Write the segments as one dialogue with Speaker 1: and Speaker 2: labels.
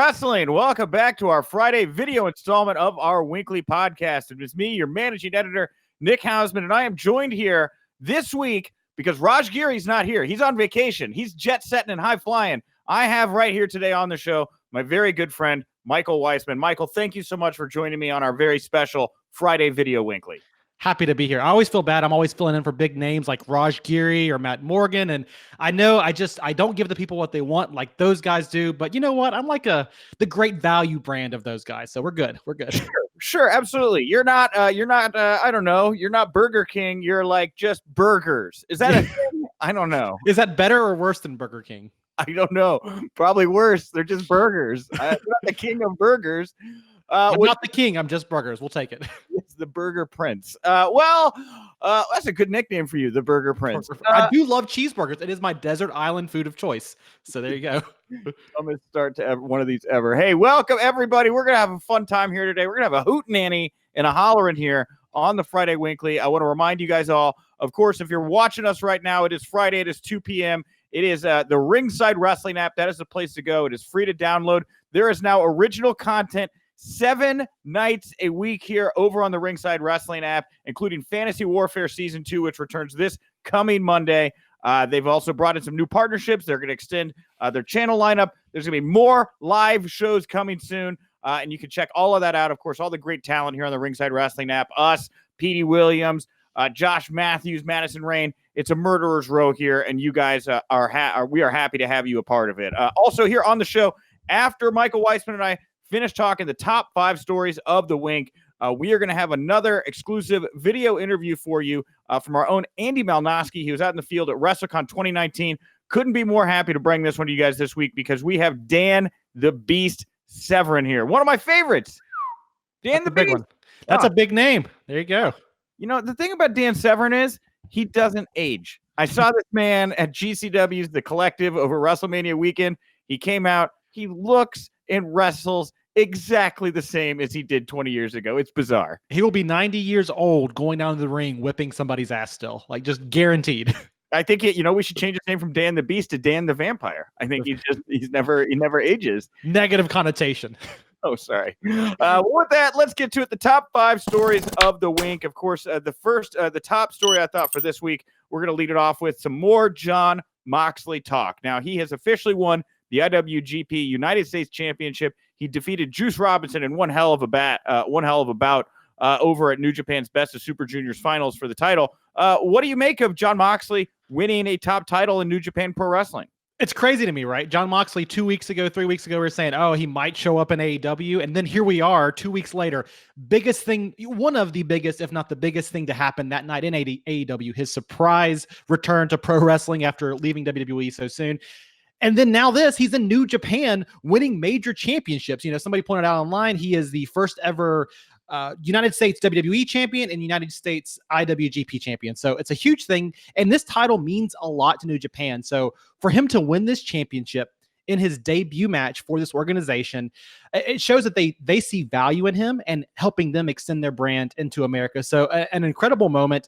Speaker 1: wrestling. Welcome back to our Friday video installment of our WINCLY podcast. It is me, your managing editor, Nick Hausman, and I am joined here this week because Raj Giri's not here. He's on vacation. He's jet setting and high flying. I have right here today on the show my very good friend, Michael Weissman. Michael, thank you so much for joining me on our very special Friday video WINCLY.
Speaker 2: Happy to be here. I always feel bad. I'm always filling in for big names like Raj Giri or Matt Morgan. And I know I don't give the people what they want like those guys do. But you know what? I'm like the great value brand of those guys. So we're good. We're good.
Speaker 1: Sure. Absolutely. You're not, I don't know. You're not Burger King. You're like just burgers. Is that a thing? I don't know.
Speaker 2: Is that better or worse than Burger King?
Speaker 1: I don't know. Probably worse. They're just burgers. I'm not the king of burgers.
Speaker 2: I'm not the king. I'm just burgers. We'll take it.
Speaker 1: It's the Burger Prince. That's a good nickname for you, the Burger Prince.
Speaker 2: I do love cheeseburgers. It is my desert island food of choice. So there you go.
Speaker 1: I'm going to start to have one of these ever. Hey, welcome, everybody. We're going to have a fun time here today. We're going to have a hootenanny and a hollering here on the Friday WINCLY. I want to remind you guys all, of course, if you're watching us right now, it is Friday. It is 2 p.m. It is the Ringside Wrestling app. That is the place to go. It is free to download. There is now original content 7 nights a week here over on the Ringside Wrestling app, including Fantasy Warfare Season 2, which returns this coming Monday. They've also brought in some new partnerships. They're going to extend their channel lineup. There's going to be more live shows coming soon, and you can check all of that out. Of course, all the great talent here on the Ringside Wrestling app, us, Petey Williams, Josh Matthews, Madison Rain. It's a murderer's row here, and you guys we are happy to have you a part of it. Also here on the show, after Michael Weissman and I finish talking the top 5 stories of the Wink, we are going to have another exclusive video interview for you from our own Andy Malnoski. He was out in the field at WrestleCon 2019. Couldn't be more happy to bring this one to you guys this week because we have Dan the Beast Severn here. One of my favorites. Dan the Beast.
Speaker 2: That's a big name. There you go.
Speaker 1: You know, the thing about Dan Severn is he doesn't age. I saw this man at GCW's The Collective over WrestleMania weekend. He came out. He looks and wrestles exactly the same as he did 20 years ago. It's bizarre.
Speaker 2: He will be 90 years old going down to the ring, whipping somebody's ass still. Like, just guaranteed.
Speaker 1: I think, we should change his name from Dan the Beast to Dan the Vampire. I think he never ages.
Speaker 2: Negative connotation.
Speaker 1: Oh, sorry. With that, let's get to it. The top 5 stories of the Wink. Of course, the top story I thought for this week, we're going to lead it off with some more Jon Moxley talk. Now, he has officially won the IWGP United States Championship. He defeated Juice Robinson in one hell of a bout over at New Japan's Best of Super Juniors finals for the title. What do you make of Jon Moxley winning a top title in New Japan Pro Wrestling?
Speaker 2: It's crazy to me, right? Jon Moxley 2 weeks ago, 3 weeks ago, we were saying, oh, he might show up in AEW. And then here we are 2 weeks later. Biggest thing, one of the biggest, if not the biggest thing to happen that night in AEW, his surprise return to pro wrestling after leaving WWE so soon. And then now he's in New Japan winning major championships. You know, somebody pointed out online, he is the first ever United States WWE champion and United States IWGP champion. So it's a huge thing. And this title means a lot to New Japan. So for him to win this championship in his debut match for this organization, it shows that they see value in him and helping them extend their brand into America. So an incredible moment.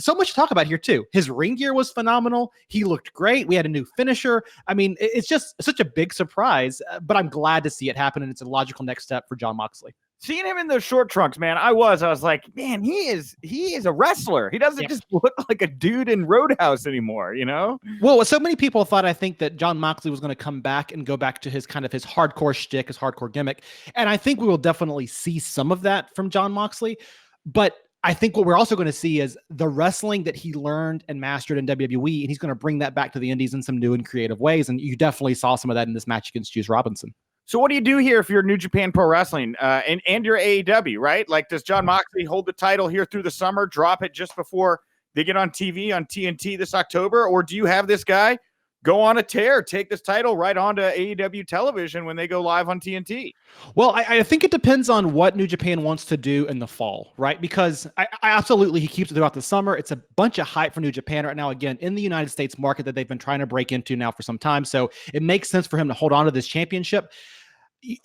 Speaker 2: So much to talk about here, too. His ring gear was phenomenal. He looked great. We had a new finisher. I mean, it's just such a big surprise, but I'm glad to see it happen, and it's a logical next step for Jon Moxley.
Speaker 1: Seeing him in those short trunks, man, I was like, man, he is a wrestler. He doesn't just look like a dude in Roadhouse anymore, you know?
Speaker 2: Well, so many people thought, I think, that Jon Moxley was going to come back and go back to his hardcore shtick, his hardcore gimmick. And I think we will definitely see some of that from Jon Moxley. But I think what we're also going to see is the wrestling that he learned and mastered in WWE, and he's going to bring that back to the Indies in some new and creative ways. And you definitely saw some of that in this match against Juice Robinson.
Speaker 1: So what do you do here if you're New Japan Pro Wrestling and you're AEW, right? Like, does Jon Moxley hold the title here through the summer, drop it just before they get on TV on TNT this October? Or do you have this guy go on a tear, take this title right onto AEW television when they go live on TNT?
Speaker 2: Well, I think it depends on what New Japan wants to do in the fall, right? Because I absolutely, he keeps it throughout the summer. It's a bunch of hype for New Japan right now, again, in the United States market that they've been trying to break into now for some time. So it makes sense for him to hold on to this championship.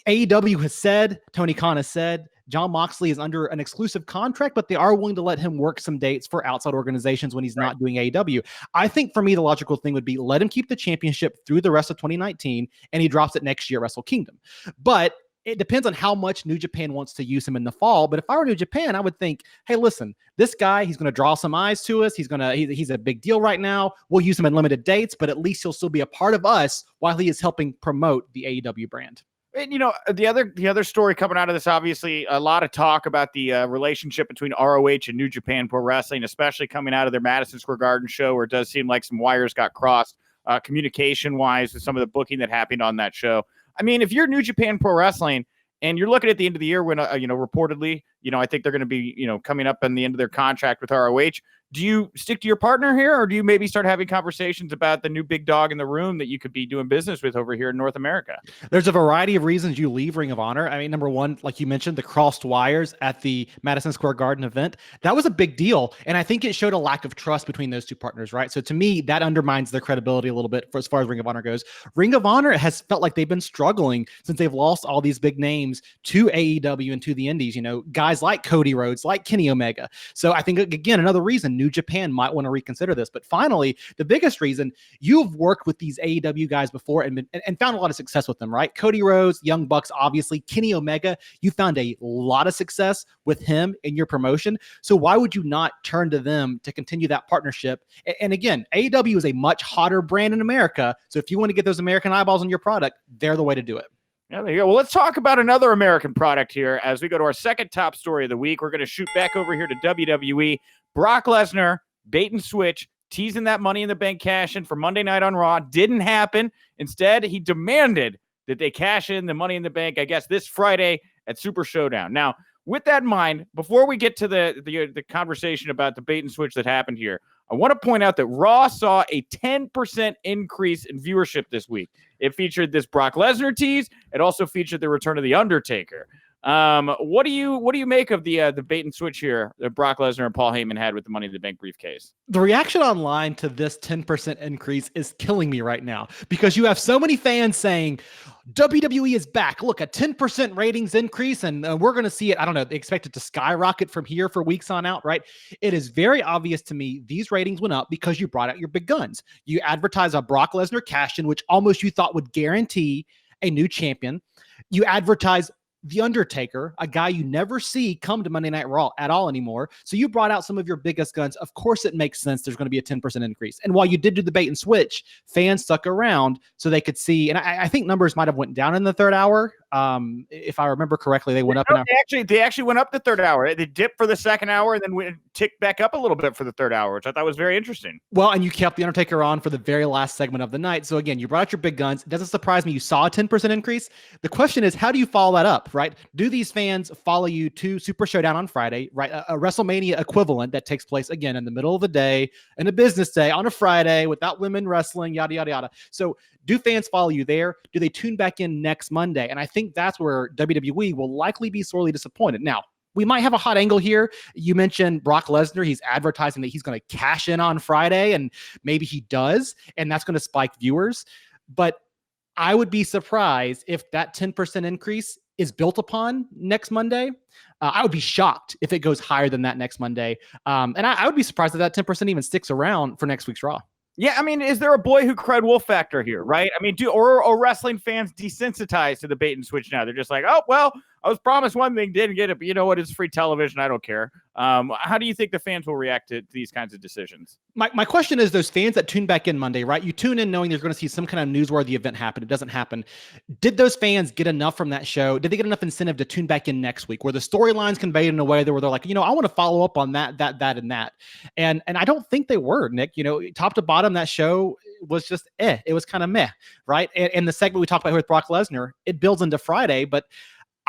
Speaker 2: AEW has said, Tony Khan has said, Jon Moxley is under an exclusive contract, but they are willing to let him work some dates for outside organizations when he's not doing AEW. I think for me, the logical thing would be let him keep the championship through the rest of 2019, and he drops it next year at Wrestle Kingdom. But it depends on how much New Japan wants to use him in the fall. But if I were New Japan, I would think, hey, listen, this guy, he's going to draw some eyes to us. He's a big deal right now. We'll use him in limited dates, but at least he'll still be a part of us while he is helping promote the AEW brand.
Speaker 1: And, the other story coming out of this, obviously, a lot of talk about the relationship between ROH and New Japan Pro Wrestling, especially coming out of their Madison Square Garden show, where it does seem like some wires got crossed communication-wise with some of the booking that happened on that show. I mean, if you're New Japan Pro Wrestling and you're looking at the end of the year when, reportedly, I think they're going to be, coming up on the end of their contract with ROH. Do you stick to your partner here, or do you maybe start having conversations about the new big dog in the room that you could be doing business with over here in North America?
Speaker 2: There's a variety of reasons you leave Ring of Honor. I mean, number one, like you mentioned, the crossed wires at the Madison Square Garden event. That was a big deal. And I think it showed a lack of trust between those two partners, right? So to me, that undermines their credibility a little bit as far as Ring of Honor goes. Ring of Honor has felt like they've been struggling since they've lost all these big names to AEW and to the indies, guys like Cody Rhodes, like Kenny Omega. So I think, again, another reason New Japan might want to reconsider this. But finally, the biggest reason, you've worked with these AEW guys before and found a lot of success with them, right? Cody Rhodes, Young Bucks, obviously. Kenny Omega, you found a lot of success with him in your promotion. So why would you not turn to them to continue that partnership? And again, AEW is a much hotter brand in America. So if you want to get those American eyeballs on your product, they're the way to do it.
Speaker 1: Yeah, there you go. Well, let's talk about another American product here as we go to our second top story of the week. We're going to shoot back over here to WWE. Brock Lesnar, bait and switch, teasing that Money in the Bank cash in for Monday Night on Raw. Didn't happen. Instead, he demanded that they cash in the Money in the Bank, I guess, this Friday at Super Showdown. Now, with that in mind, before we get to the conversation about the bait and switch that happened here, I want to point out that Raw saw a 10% increase in viewership this week. It featured this Brock Lesnar tease. It also featured the return of The Undertaker. What do you make of the bait and switch here that Brock Lesnar and Paul Heyman had with the Money in the Bank briefcase?
Speaker 2: The reaction online to this 10% increase is killing me right now because you have so many fans saying WWE is back. Look, a 10% ratings increase, and we're going to see it. I don't know. They expect it to skyrocket from here for weeks on out, right? It is very obvious to me these ratings went up because you brought out your big guns. You advertise a Brock Lesnar cash-in, which almost you thought would guarantee a new champion. You advertise The Undertaker, a guy you never see come to Monday Night Raw at all anymore. So you brought out some of your biggest guns. Of course, it makes sense. There's going to be a 10% increase. And while you did do the bait and switch, fans stuck around so they could see. And I think numbers might have went down in the third hour. If I remember correctly, they went up.
Speaker 1: They actually went up the third hour. They dipped for the second hour and then ticked back up a little bit for the third hour, which I thought was very interesting.
Speaker 2: Well, and you kept The Undertaker on for the very last segment of the night. So again, you brought out your big guns. It doesn't surprise me you saw a 10% increase. The question is, how do you follow that up, right? Do these fans follow you to Super Showdown on Friday, right? A WrestleMania equivalent that takes place again in the middle of the day, in a business day on a Friday without women wrestling, yada, yada, yada. So do fans follow you there? Do they tune back in next Monday? And I think that's where WWE will likely be sorely disappointed. Now, we might have a hot angle here. You mentioned Brock Lesnar. He's advertising that he's going to cash in on Friday, and maybe he does, and that's going to spike viewers. But I would be surprised if that 10% increase is built upon next Monday. I would be shocked if it goes higher than that next Monday. And I would be surprised if that 10% even sticks around for next week's Raw.
Speaker 1: Yeah, I mean, is there a boy who cried wolf factor here, right? I mean, or wrestling fans desensitized to the bait and switch now? They're just like, oh, well, I was promised one thing, didn't get it, but you know what? It's free television. I don't care. How do you think the fans will react to these kinds of decisions?
Speaker 2: My question is those fans that tune back in Monday, right? You tune in knowing there's going to see some kind of newsworthy event happen. It doesn't happen. Did those fans get enough from that show? Did they get enough incentive to tune back in next week where the storyline's conveyed in a way where they're like, I want to follow up on that, and that. And I don't think they were, Nick. Top to bottom, that show was just it was kind of meh, right? And the segment we talked about here with Brock Lesnar, it builds into Friday, but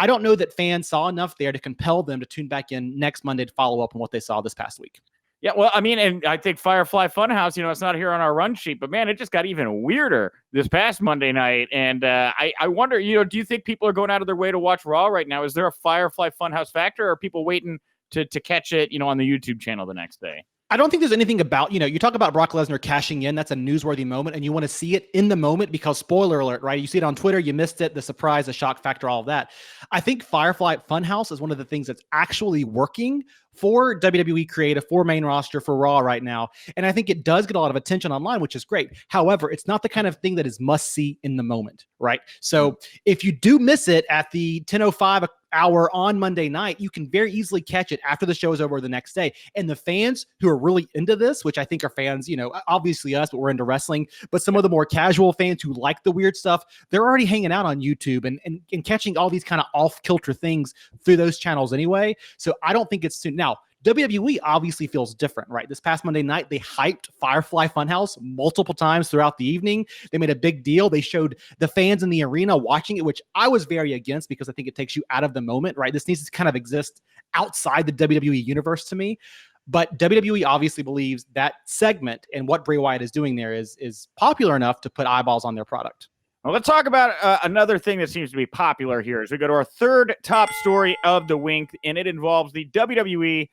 Speaker 2: I don't know that fans saw enough there to compel them to tune back in next Monday to follow up on what they saw this past week.
Speaker 1: Yeah, well, I mean, and I think Firefly Funhouse, it's not here on our run sheet, but man, it just got even weirder this past Monday night. And I wonder, do you think people are going out of their way to watch Raw right now? Is there a Firefly Funhouse factor, or are people waiting to catch it, on the YouTube channel the next day?
Speaker 2: I don't think there's anything about, you talk about Brock Lesnar cashing in. That's a newsworthy moment, and you want to see it in the moment because, spoiler alert, right? You see it on Twitter, you missed it, the surprise, the shock factor, all of that. I think Firefly Funhouse is one of the things that's actually working for WWE Creative, for main roster, for Raw right now. And I think it does get a lot of attention online, which is great. However, it's not the kind of thing that is must see in the moment, right? So if you do miss it at the 10:05 hour on Monday night, you can very easily catch it after the show is over the next day. And the fans who are really into this, which I think are fans, obviously us, but we're into wrestling, but some of the more casual fans who like the weird stuff, they're already hanging out on YouTube and catching all these kind of off-kilter things through those channels anyway. So I don't think it's too... Now, WWE obviously feels different, right? This past Monday night, they hyped Firefly Funhouse multiple times throughout the evening. They made a big deal. They showed the fans in the arena watching it, which I was very against because I think it takes you out of the moment, right? This needs to kind of exist outside the WWE universe to me. But WWE obviously believes that segment and what Bray Wyatt is doing there is popular enough to put eyeballs on their product.
Speaker 1: Well, let's talk about another thing that seems to be popular here as we go to our third top story of the week, and it involves the WWE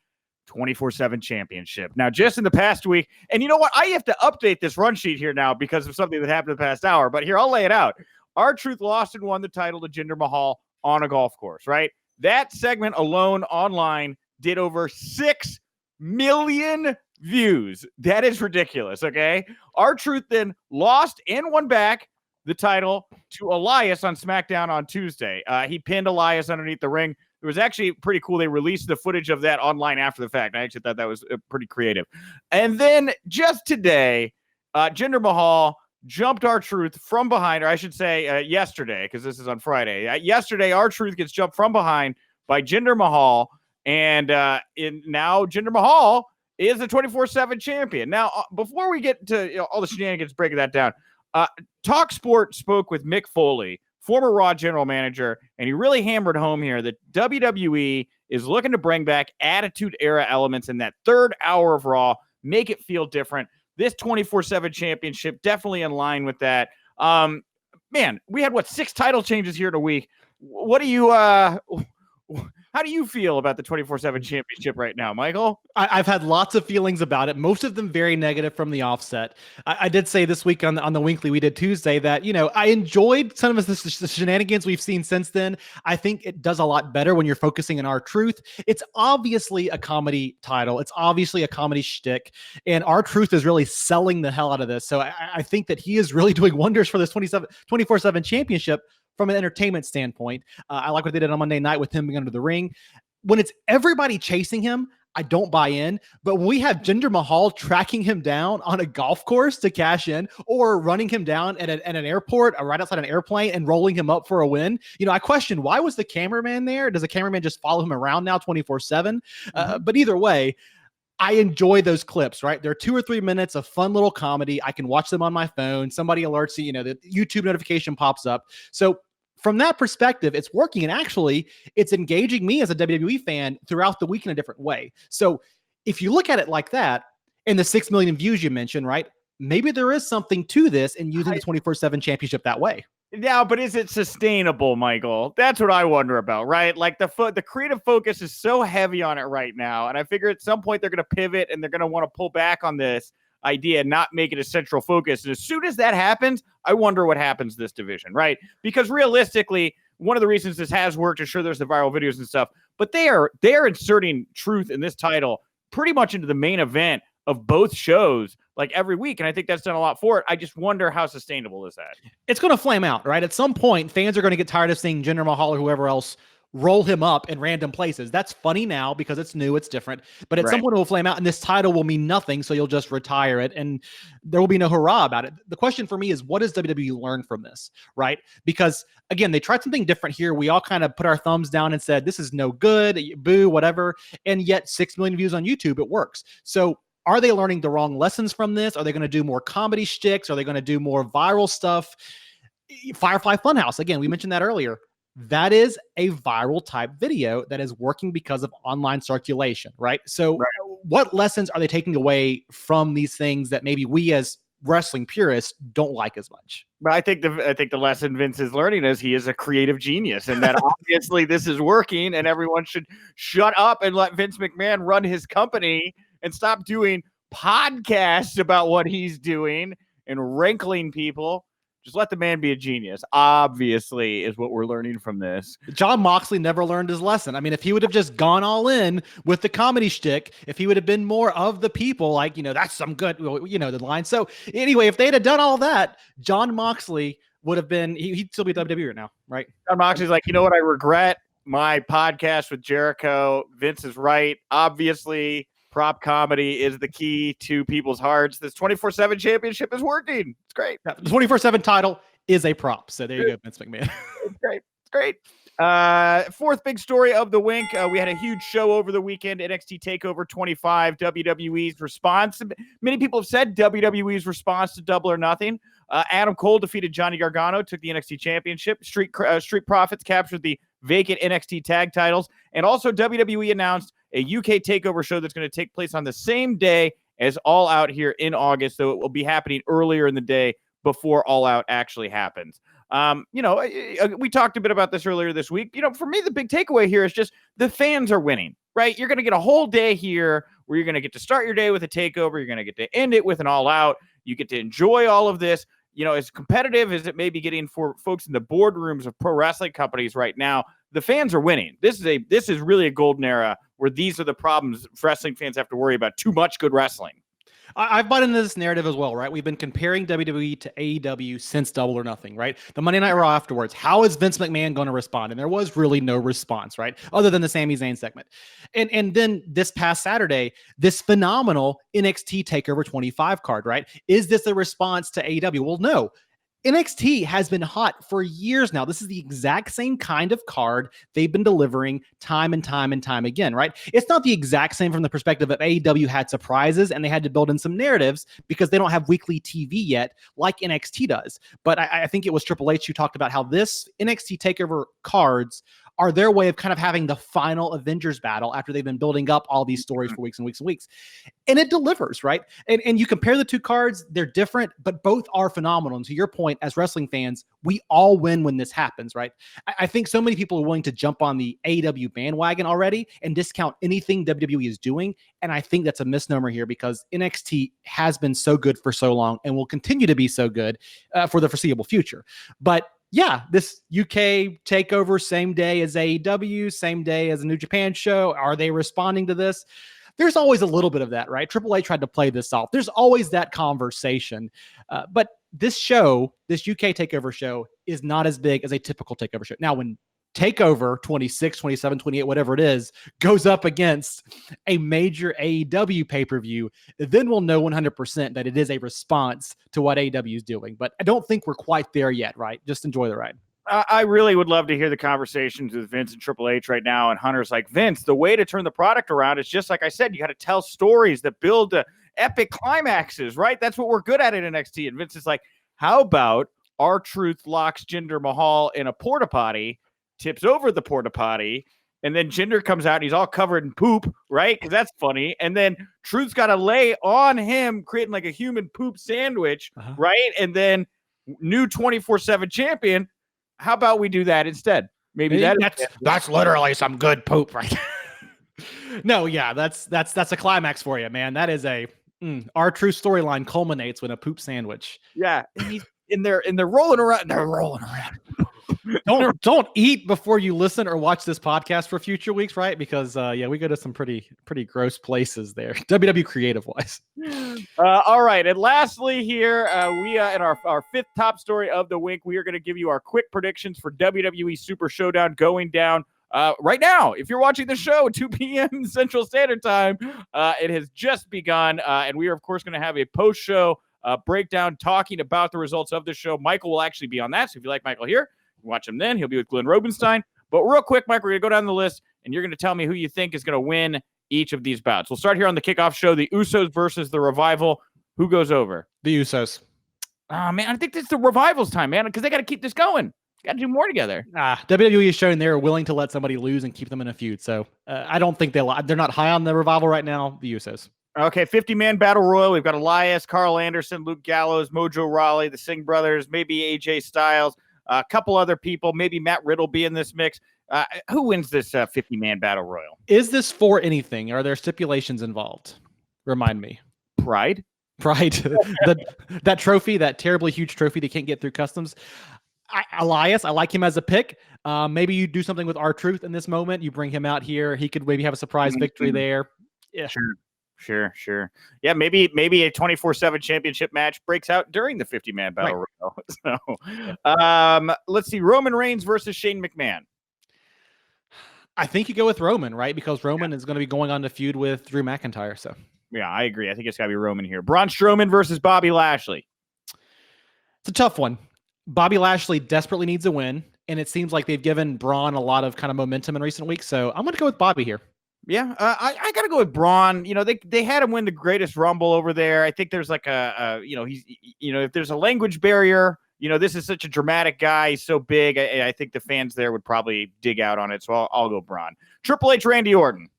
Speaker 1: 24/7 Championship. Now, just in the past week, and you know what? I have to update this run sheet here now because of something that happened in the past hour, but here, I'll lay it out. R-Truth lost and won the title to Jinder Mahal on a golf course, right? That segment alone online did over 6 million views. That is ridiculous, okay? R-Truth then lost and won back the title to Elias on SmackDown on Tuesday. He pinned Elias underneath the ring. It was actually pretty cool. They released the footage of that online after the fact. I actually thought that was pretty creative. And then just today, Jinder Mahal jumped R-Truth from behind, or I should say yesterday, because this is on Friday. Yesterday, R-Truth gets jumped from behind by Jinder Mahal, and now Jinder Mahal is the 24/7 champion. Now, before we get to all the shenanigans breaking that down, TalkSport spoke with Mick Foley, former Raw general manager, and he really hammered home here that WWE is looking to bring back Attitude Era elements in that third hour of Raw, make it feel different. This 24/7 championship definitely in line with that. Man, we had 6 title changes here in a week. What do you how do you feel about the 24/7 championship right now, Michael?
Speaker 2: I've had lots of feelings about it, most of them very negative from the offset. I did say this week on the WINCLY we did Tuesday that, I enjoyed some of the shenanigans we've seen since then. I think it does a lot better when you're focusing on R-Truth. It's obviously a comedy title. It's obviously a comedy shtick, and R-Truth is really selling the hell out of this. So I think that he is really doing wonders for this 24/7 championship from an entertainment standpoint. I like what they did on Monday night with him being under the ring. When it's everybody chasing him, I don't buy in. But when we have Jinder Mahal tracking him down on a golf course to cash in, or running him down at an airport or right outside an airplane and rolling him up for a win, I question, why was the cameraman there? Does the cameraman just follow him around now 24/7? But either way, I enjoy those clips, right? They're 2 or 3 minutes of fun little comedy. I can watch them on my phone. Somebody alerts you, the YouTube notification pops up. So from that perspective, it's working. And actually, it's engaging me as a WWE fan throughout the week in a different way. So if you look at it like that, and the 6 million views you mentioned, right? Maybe there is something to this in using the 24/7 championship that way.
Speaker 1: Yeah, but is it sustainable, Michael? That's what I wonder about, right? Like the creative focus is so heavy on it right now, and I figure at some point they're going to pivot and they're going to want to pull back on this idea and not make it a central focus. And as soon as that happens, I wonder what happens to this division, right? Because realistically, one of the reasons this has worked is sure there's the viral videos and stuff, but they are inserting truth in this title pretty much into the main event of both shows like every week. And I think that's done a lot for it. I just wonder how sustainable is that? It's
Speaker 2: going to flame out, right? At some point, fans are going to get tired of seeing Jinder Mahal or whoever else roll him up in random places. That's funny now because it's new, it's different. But at some point it will flame out and this title will mean nothing. So you'll just retire it and there will be no hurrah about it. The question for me is, what does WWE learn from this, right? Because again, they tried something different here. We all kind of put our thumbs down and said, this is no good, boo, whatever. And yet 6 million views on YouTube, it works. So are they learning the wrong lessons from this? Are they going to do more comedy shticks? Are they going to do more viral stuff? Firefly Funhouse, again, we mentioned that earlier. That is a viral type video that is working because of online circulation, right? So what lessons are they taking away from these things that maybe we as wrestling purists don't like as much?
Speaker 1: But I think the lesson Vince is learning is he is a creative genius, and that obviously this is working, and everyone should shut up and let Vince McMahon run his company and stop doing podcasts about what he's doing and wrinkling people. Just let the man be a genius, obviously, is what we're learning from this.
Speaker 2: Jon Moxley never learned his lesson. I mean, if he would have just gone all in with the comedy shtick, if he would have been more of the people, like, that's some good, the line. So anyway, if they'd have done all that, Jon Moxley would have been, he'd still be WWE right now, right?
Speaker 1: Jon Moxley's like, you know what? I regret my podcast with Jericho. Vince is right. Obviously, prop comedy is the key to people's hearts. This 24/7 championship is working. It's great.
Speaker 2: The 24/7 title is a prop. So there you go, Vince McMahon.
Speaker 1: It's great. It's great. Fourth big story of the Wink. We had a huge show over the weekend, NXT Takeover 25, WWE's response. Many people have said WWE's response to Double or Nothing. Adam Cole defeated Johnny Gargano, took the NXT Championship. Street Profits captured the vacant NXT tag titles. And also WWE announced a UK takeover show that's going to take place on the same day as All Out here in August. So it will be happening earlier in the day before All Out actually happens. We talked a bit about this earlier this week. For me, the big takeaway here is just the fans are winning, right? You're going to get a whole day here where you're going to get to start your day with a takeover. You're going to get to end it with an All Out. You get to enjoy all of this. As competitive as it may be getting for folks in the boardrooms of pro wrestling companies right now, the fans are winning. This is really a golden era where these are the problems wrestling fans have to worry about. Too much good wrestling.
Speaker 2: I've bought into this narrative as well, right? We've been comparing WWE to AEW since Double or Nothing, right? The Monday Night Raw afterwards. How is Vince McMahon going to respond? And there was really no response, right? Other than the Sami Zayn segment. And then this past Saturday, this phenomenal NXT TakeOver 25 card, right? Is this a response to AEW? Well, no. NXT has been hot for years now. This is the exact same kind of card they've been delivering time and time and time again, right? It's not the exact same from the perspective of AEW had surprises and they had to build in some narratives because they don't have weekly TV yet like NXT does. But I think it was Triple H who talked about how this NXT TakeOver cards are their way of kind of having the final Avengers battle after they've been building up all these stories for weeks and weeks and weeks. And it delivers, right? And you compare the two cards, they're different, but both are phenomenal. And to your point, as wrestling fans, we all win when this happens, right? I think so many people are willing to jump on the AEW bandwagon already and discount anything WWE is doing. And I think that's a misnomer here because NXT has been so good for so long and will continue to be so good for the foreseeable future. But yeah, this UK takeover, same day as AEW, same day as a New Japan show. Are they responding to this? There's always a little bit of that, right? Triple H tried to play this off. There's always that conversation. But this show, this UK takeover show, is not as big as a typical takeover show. Now, when TakeOver 26, 27, 28, whatever it is, goes up against a major AEW pay-per-view, then we'll know 100% that it is a response to what AEW is doing. But I don't think we're quite there yet, right? Just enjoy the ride.
Speaker 1: I really would love to hear the conversations with Vince and Triple H right now. And Hunter's like, Vince, the way to turn the product around is just like I said, you got to tell stories that build epic climaxes, right? That's what we're good at NXT. And Vince is like, how about R-Truth locks Jinder Mahal in a porta potty, tips over the porta potty, and then Jinder comes out and he's all covered in poop, right? Because that's funny. And then Truth's got to lay on him, creating like a human poop sandwich, right? And then new 24/7 champion. How about we do that instead? Maybe
Speaker 2: that's literally some good poop, right? No, yeah, that's a climax for you, man. That is our true storyline culminates when a poop sandwich.
Speaker 1: Yeah, and they're rolling around. They're rolling around.
Speaker 2: Don't eat before you listen or watch this podcast for future weeks, right? Because we go to some pretty gross places there, WWE creative wise.
Speaker 1: All right, and lastly here, we in our fifth top story of the week, we are going to give you our quick predictions for WWE Super Showdown going down right now. If you're watching the show at 2 p.m. Central Standard Time, it has just begun, and we are of course going to have a post-show breakdown talking about the results of the show. Michael will actually be on that, so if you like Michael here, watch him then. He'll be with Glenn Robenstein. But real quick, Mike, we're going to go down the list, and you're going to tell me who you think is going to win each of these bouts. We'll start here on the kickoff show, the Usos versus the Revival. Who goes over?
Speaker 2: The Usos.
Speaker 1: Oh, man, I think it's the Revival's time, man, because they got to keep this going. Got to do more together.
Speaker 2: WWE is showing they're willing to let somebody lose and keep them in a feud. So I don't think they're not high on the Revival right now. The Usos.
Speaker 1: Okay, 50-man battle royal. We've got Elias, Carl Anderson, Luke Gallows, Mojo Rawley, the Singh brothers, maybe AJ Styles. A couple other people, maybe Matt Riddle be in this mix. Who wins this 50-man battle royal?
Speaker 2: Is this for anything? Are there stipulations involved? Remind me.
Speaker 1: Pride.
Speaker 2: That trophy, that terribly huge trophy they can't get through customs. Elias, I like him as a pick. Maybe you do something with R-Truth in this moment. You bring him out here. He could maybe have a surprise victory there. Yeah,
Speaker 1: Sure. Yeah, maybe a 24/7 championship match breaks out during the 50-man battle royal. So, let's see, Roman Reigns versus Shane McMahon.
Speaker 2: I think you go with Roman, right? Because Roman is going to be going on to feud with Drew McIntyre. So,
Speaker 1: yeah, I agree. I think it's got to be Roman here. Braun Strowman versus Bobby Lashley.
Speaker 2: It's a tough one. Bobby Lashley desperately needs a win, and it seems like they've given Braun a lot of kind of momentum in recent weeks. So I'm going to go with Bobby here.
Speaker 1: Yeah, I got to go with Braun. You know, they had him win the Greatest Rumble over there. I think there's like if there's a language barrier, this is such a dramatic guy. He's so big. I think the fans there would probably dig out on it. So I'll go Braun. Triple H, Randy Orton.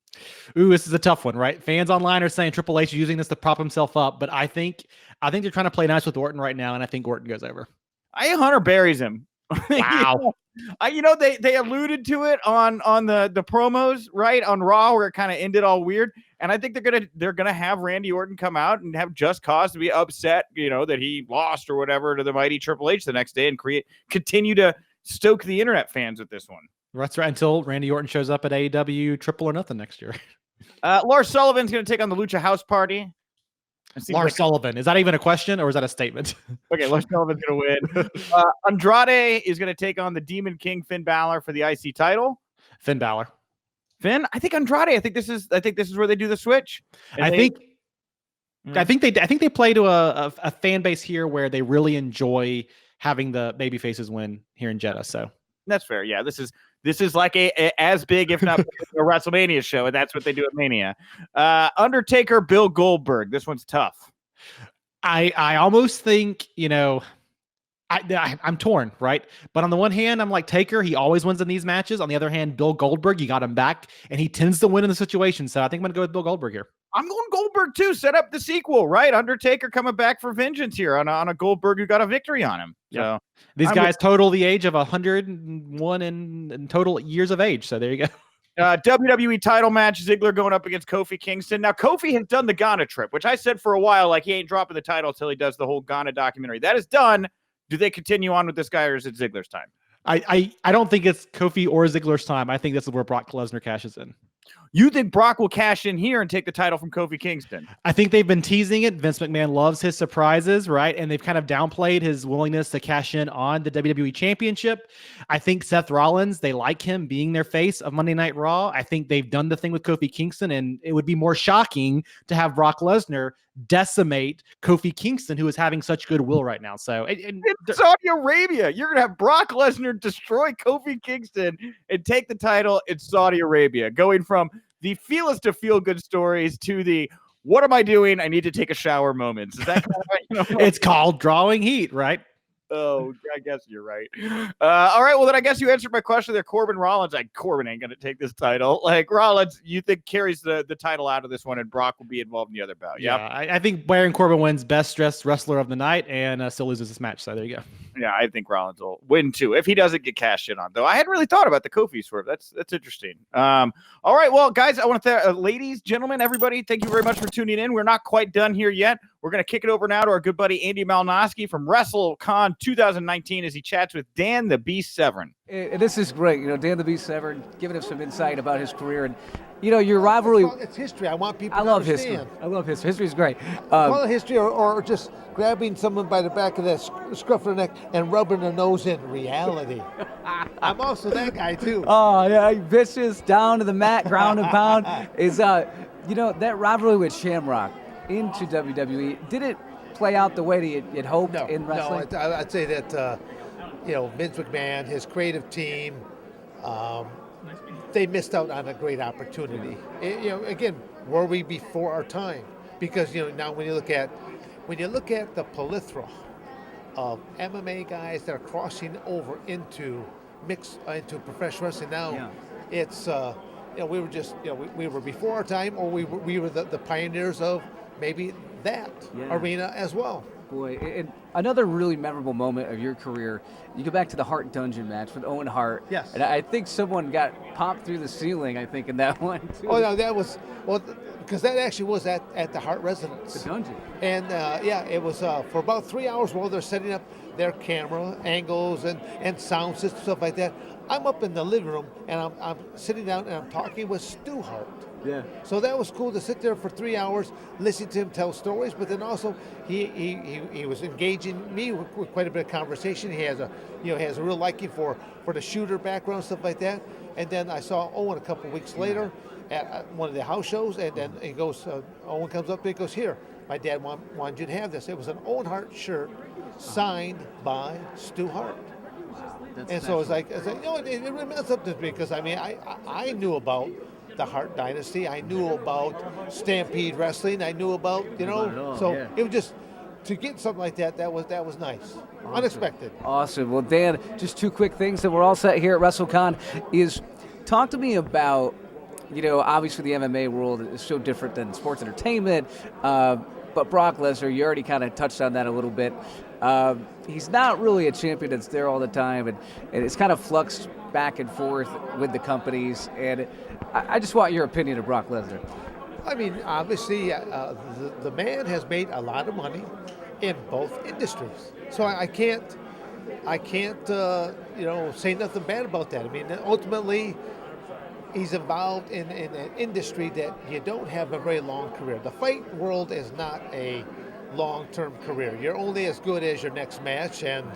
Speaker 2: Ooh, this is a tough one, right? Fans online are saying Triple H is using this to prop himself up, but I think they're trying to play nice with Orton right now, and I think Orton goes over.
Speaker 1: Hunter buries him.
Speaker 2: Wow.
Speaker 1: They alluded to it on the promos, right, on Raw, where it kind of ended all weird. And I think they're gonna have Randy Orton come out and have just cause to be upset, that he lost or whatever to the mighty Triple H the next day, and continue to stoke the internet fans with this one.
Speaker 2: That's right. Until Randy Orton shows up at AEW Triple or Nothing next year.
Speaker 1: Lars Sullivan's gonna take on the Lucha House Party.
Speaker 2: Lars Sullivan. Is that even a question or is that a statement?
Speaker 1: Okay, Lars Sullivan's going to win. Andrade is going to take on the Demon King Finn Balor for the IC title.
Speaker 2: Finn Balor.
Speaker 1: Finn? I think Andrade. I think this is where they do the switch.
Speaker 2: I think they play to a fan base here where they really enjoy having the baby faces win here in Jeddah. So
Speaker 1: that's fair. Yeah, this is like a as big, if not a WrestleMania show, and that's what they do at Mania. Undertaker, Bill Goldberg. This one's tough.
Speaker 2: I almost think, I'm torn, right? But on the one hand, I'm like Taker. He always wins in these matches. On the other hand, Bill Goldberg, you got him back, and he tends to win in the situation. So I think I'm going to go with Bill Goldberg here. I'm
Speaker 1: going Goldberg too. Set up the sequel, right? Undertaker coming back for vengeance here on a Goldberg who got a victory on him. So
Speaker 2: these guys total the age of 101 in total years of age. So there you go.
Speaker 1: WWE title match, Ziggler going up against Kofi Kingston. Now, Kofi has done the Ghana trip, which I said for a while, like he ain't dropping the title until he does the whole Ghana documentary. That is done. Do they continue on with this guy, or is it Ziggler's time?
Speaker 2: I don't think it's Kofi or Ziggler's time. I think this is where Brock Lesnar cashes in.
Speaker 1: You think Brock will cash in here and take the title from Kofi Kingston?
Speaker 2: I think they've been teasing it. Vince McMahon loves his surprises, right? And they've kind of downplayed his willingness to cash in on the WWE Championship. I think Seth Rollins, they like him being their face of Monday Night Raw. I think they've done the thing with Kofi Kingston, and it would be more shocking to have Brock Lesnar decimate Kofi Kingston, who is having such goodwill right now. So
Speaker 1: in Saudi Arabia, you're going to have Brock Lesnar destroy Kofi Kingston and take the title in Saudi Arabia, going from the feel us to feel good stories to the what am I doing? I need to take a shower moments. Is that kind of
Speaker 2: It's called drawing heat, right?
Speaker 1: Oh, I guess you're right. All right. Well, then I guess you answered my question there. Corbin Rollins. Corbin ain't going to take this title. Like Rollins, you think carries the title out of this one, and Brock will be involved in the other bout.
Speaker 2: Yeah. I think Baron Corbin wins best dressed wrestler of the night and still loses this match. So there you go.
Speaker 1: Yeah, I think Rollins will win too if he doesn't get cashed in on. Though I hadn't really thought about the Kofi swerve. That's interesting. All right, well, guys, I want to thank ladies, gentlemen, everybody. Thank you very much for tuning in. We're not quite done here yet. We're going to kick it over now to our good buddy Andy Malnoski from WrestleCon 2019 as he chats with Dan the Beast Severn.
Speaker 3: This is great. Dan the Beast Severn giving us some insight about his career. And, your rivalry.
Speaker 4: It's history. I want people
Speaker 3: to
Speaker 4: understand.
Speaker 3: History. I love history. History is great.
Speaker 4: Call it history or just grabbing someone by the back of the scruff of the neck and rubbing their nose in reality. I'm also that guy, too.
Speaker 3: Oh, yeah. Vicious, down to the mat, ground and pound. Is that rivalry with Shamrock into WWE, did it play out the way that you'd hoped in wrestling?
Speaker 4: No, I'd say that, Vince McMahon, his creative team, they missed out on a great opportunity. Again, were we before our time? Because, now when you look at the plethora of MMA guys that are crossing over into professional wrestling now, it's, we were just, we were before our time, or we were the pioneers of maybe that arena as well.
Speaker 3: Boy, and Another really memorable moment of your career, you go back to the Hart Dungeon match with Owen Hart.
Speaker 4: Yes.
Speaker 3: And I think someone got popped through the ceiling, I think, in that one, too.
Speaker 4: Oh, no, that was, well, because that actually was at the Hart residence.
Speaker 3: The dungeon.
Speaker 4: And it was for about 3 hours while they're setting up their camera angles and sound system, stuff like that. I'm up in the living room and I'm sitting down and I'm talking with Stu Hart.
Speaker 3: Yeah.
Speaker 4: So that was cool to sit there for 3 hours, listening to him tell stories, but then also he was engaging me with quite a bit of conversation. He has a real liking for the shooter background, stuff like that. And then I saw Owen a couple weeks later at one of the house shows, and then he goes, Owen comes up and he goes, "Here, my dad wanted you to have this." It was an Owen Hart shirt signed by Stu Hart. And so it's like, it really meant something to me, because I mean, I knew about the Hart Dynasty. I knew about Stampede Wrestling. I knew about, it was just, to get something like that was nice. Awesome. Unexpected.
Speaker 3: Awesome. Well, Dan, just two quick things that we're all set here at WrestleCon is talk to me about, obviously the MMA world is so different than sports entertainment, but Brock Lesnar, you already kind of touched on that a little bit. He's not really a champion that's there all the time, and it's kind of fluxed back and forth with the companies, and I just want your opinion of Brock Lesnar.
Speaker 4: I mean, obviously, the man has made a lot of money in both industries, so I can't say nothing bad about that. I mean, ultimately, he's involved in an industry that you don't have a very long career. The fight world is not a long-term career. You're only as good as your next match, and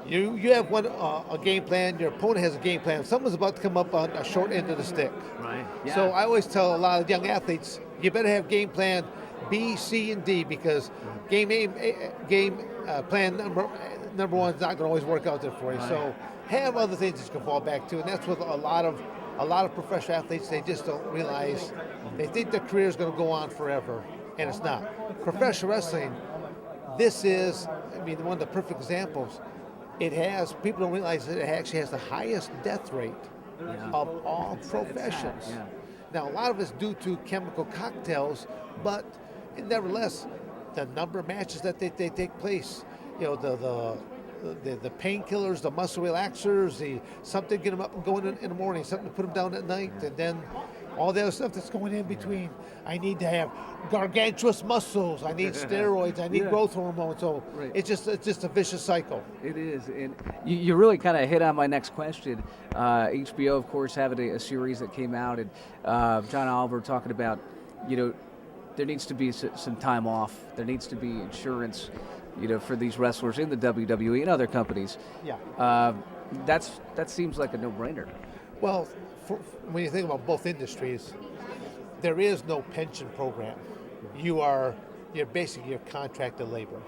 Speaker 4: you have a game plan. Your opponent has a game plan. If someone's about to come up on a short end of the stick.
Speaker 3: Right. Yeah.
Speaker 4: So I always tell a lot of young athletes, you better have game plan B, C, and D, because game plan number one is not going to always work out there for you. Right. So have other things that you can fall back to, and that's what a lot of professional athletes, they just don't realize. They think their career is going to go on forever, and it's not. Professional wrestling, this is, one of the perfect examples. People don't realize that it actually has the highest death rate of all professions.
Speaker 3: Yeah.
Speaker 4: Now, a lot of it's due to chemical cocktails, but nevertheless, the number of matches that they take place, the painkillers, the muscle relaxers, something to get them up and going in the morning, something to put them down at night, and then all the other stuff that's going in between. I need to have gargantuous muscles. I need steroids. I need growth hormones. So it's just a vicious cycle.
Speaker 3: It is, and you really kind of hit on my next question. HBO, of course, having a series that came out, and John Oliver talking about, there needs to be some time off. There needs to be insurance, for these wrestlers in the WWE and other companies.
Speaker 4: Yeah.
Speaker 3: That seems like a no-brainer.
Speaker 4: Well, when you think about both industries, there is no pension program. You're basically contracted labor.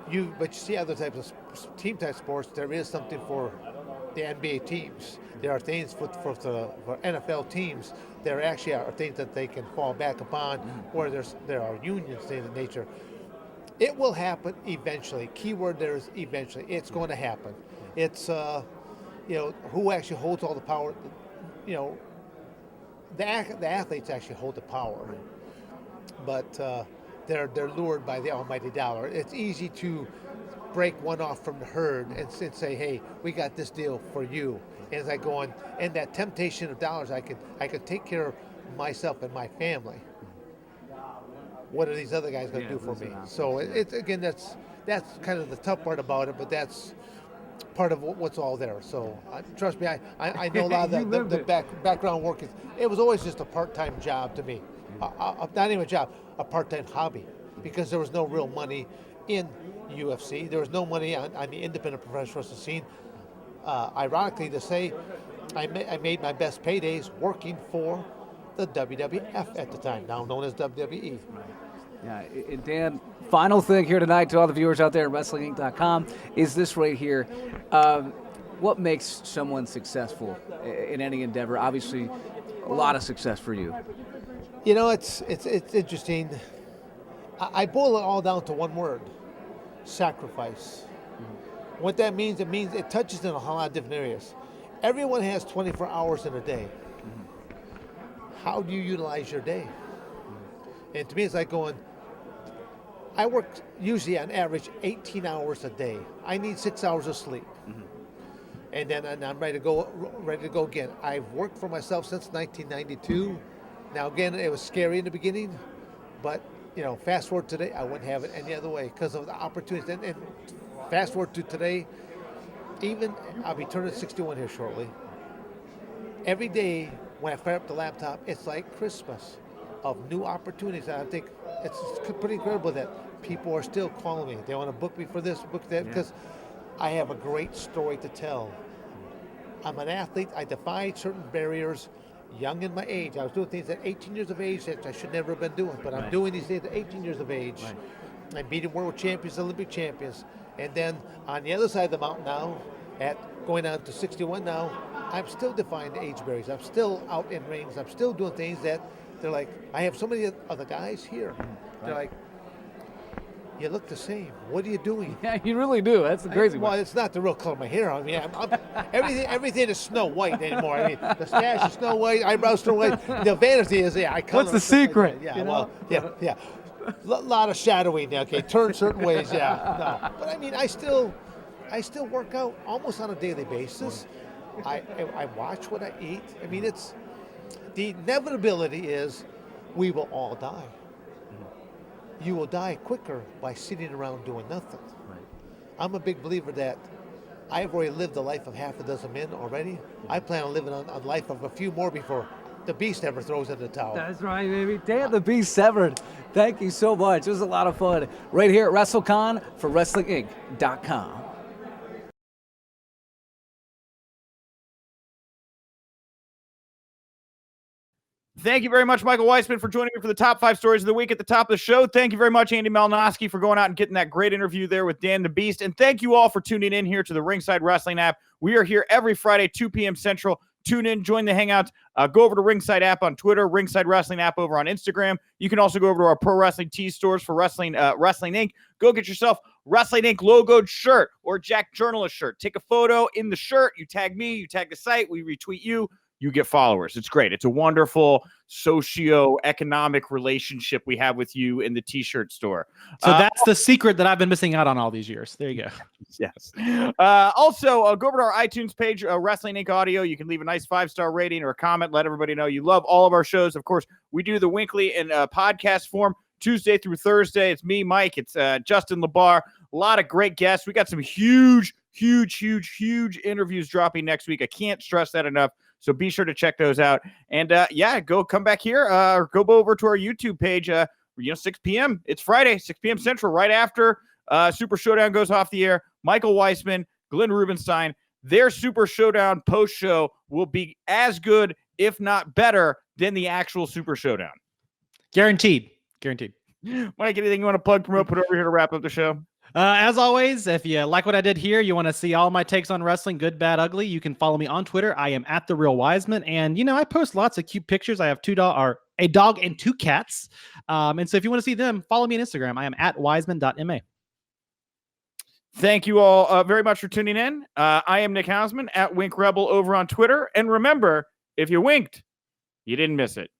Speaker 4: But you see other types of team type sports. There is something for the NBA teams. There are things for NFL teams. There actually are things that they can fall back upon, where there are unions, things of nature. It will happen eventually. Keyword there is eventually. It's going to happen. It's who actually holds all the power. The athletes actually hold the power, but they're lured by the almighty dollar. It's easy to break one off from the herd and say, "Hey, we got this deal for you." And as I go on, and that temptation of dollars, I could take care of myself and my family. What are these other guys going to do for me? So it's again, that's kind of the tough part about it, but that's part of what's all there. So trust me, I know a lot of the background work. It was always just a part-time job to me, not even a job, a part-time hobby, because there was no real money in UFC. There was no money on the independent professional wrestling scene. Ironically to say, I made my best paydays working for the WWF at the time, now known as WWE.
Speaker 3: Yeah, and Dan, final thing here tonight to all the viewers out there at WrestlingInc.com is this right here. What makes someone successful in any endeavor? Obviously, a lot of success for you.
Speaker 4: It's interesting. I boil it all down to one word: sacrifice. What that means, it touches in a whole lot of different areas. Everyone has 24 hours in a day. How do you utilize your day? And to me, it's like going, I work usually on average 18 hours a day. I need 6 hours of sleep. And then I'm ready to go again. I've worked for myself since 1992. Now again, it was scary in the beginning, but fast forward today, I wouldn't have it any other way because of the opportunities. And fast forward to today, even I'll be turning 61 here shortly. Every day when I fire up the laptop, it's like Christmas of new opportunities. And I think it's pretty incredible that people are still calling me. They want to book me for this, book that, because I have a great story to tell. I'm an athlete. I defied certain barriers young in my age. I was doing things at 18 years of age that I should never have been doing, but I'm doing these things at 18 years of age. I'm beating world champions, Olympic champions. And then on the other side of the mountain now, at going on to 61 now, I'm still defying the age barriers. I'm still out in rings. I'm still doing things that they're like, I have so many other guys here. They're like, you look the same. What are you doing?
Speaker 3: Yeah, you really do. That's the crazy
Speaker 4: Well,
Speaker 3: one.
Speaker 4: it's not the real color of my hair. I mean, everything is Snow White anymore. I mean, the stash is Snow White, eyebrows Snow White. The vanity is, I color.
Speaker 3: What's the secret?
Speaker 4: Like yeah. A lot of shadowing. Okay, turn certain ways. Yeah, no. But I mean, I still work out almost on a daily basis. I watch what I eat. I mean, it's the inevitability is we will all die. You will die quicker by sitting around doing nothing. I'm a big believer that I've already lived the life of half a dozen men already. I plan on living a life of a few more before the beast ever throws in the towel.
Speaker 3: That's right, baby. Day of the Beast, Severn. Thank you so much. It was a lot of fun. Right here at WrestleCon for WrestlingInc.com.
Speaker 1: Thank you very much, Michael Weissman, for joining me for the top 5 stories of the week at the top of the show. Thank you very much, Andy Malnoski, for going out and getting that great interview there with Dan the Beast. And thank you all for tuning in here to the Ringside Wrestling app. We are here every Friday, 2 p.m. Central. Tune in, join the Hangouts. Go over to Ringside app on Twitter, Ringside Wrestling app over on Instagram. You can also go over to our Pro Wrestling Tee stores for Wrestling Inc. Go get yourself Wrestling Inc. logoed shirt or Jack Journalist shirt. Take a photo in the shirt. You tag me, you tag the site, we retweet you. You get followers. It's great. It's a wonderful socio-economic relationship we have with you in the t-shirt store.
Speaker 2: So that's the secret that I've been missing out on all these years. There you go.
Speaker 1: Yes. Also, go over to our iTunes page, Wrestling Inc. Audio. You can leave a nice 5-star rating or a comment. Let everybody know you love all of our shows. Of course, we do the WINCLY in podcast form Tuesday through Thursday. It's me, Mike. It's Justin LeBar. A lot of great guests. We got some huge interviews dropping next week. I can't stress that enough. So be sure to check those out. And go come back here or go over to our YouTube page. 6 p.m. It's Friday, 6 p.m. Central, right after Super Showdown goes off the air. Michael Weissman, Glenn Rubenstein, their Super Showdown post show will be as good, if not better, than the actual Super Showdown.
Speaker 2: Guaranteed.
Speaker 1: Mike, anything you want to plug, promote, put over here to wrap up the show?
Speaker 2: As always, if you like what I did here, you want to see all my takes on wrestling, good, bad, ugly, you can follow me on Twitter. I am at The Real Wiseman. And, I post lots of cute pictures. I have a dog and 2 cats. And so if you want to see them, follow me on Instagram. I am at wiseman.ma.
Speaker 1: Thank you all very much for tuning in. I am Nick Hausman at Wink Rebel over on Twitter. And remember, if you winked, you didn't miss it.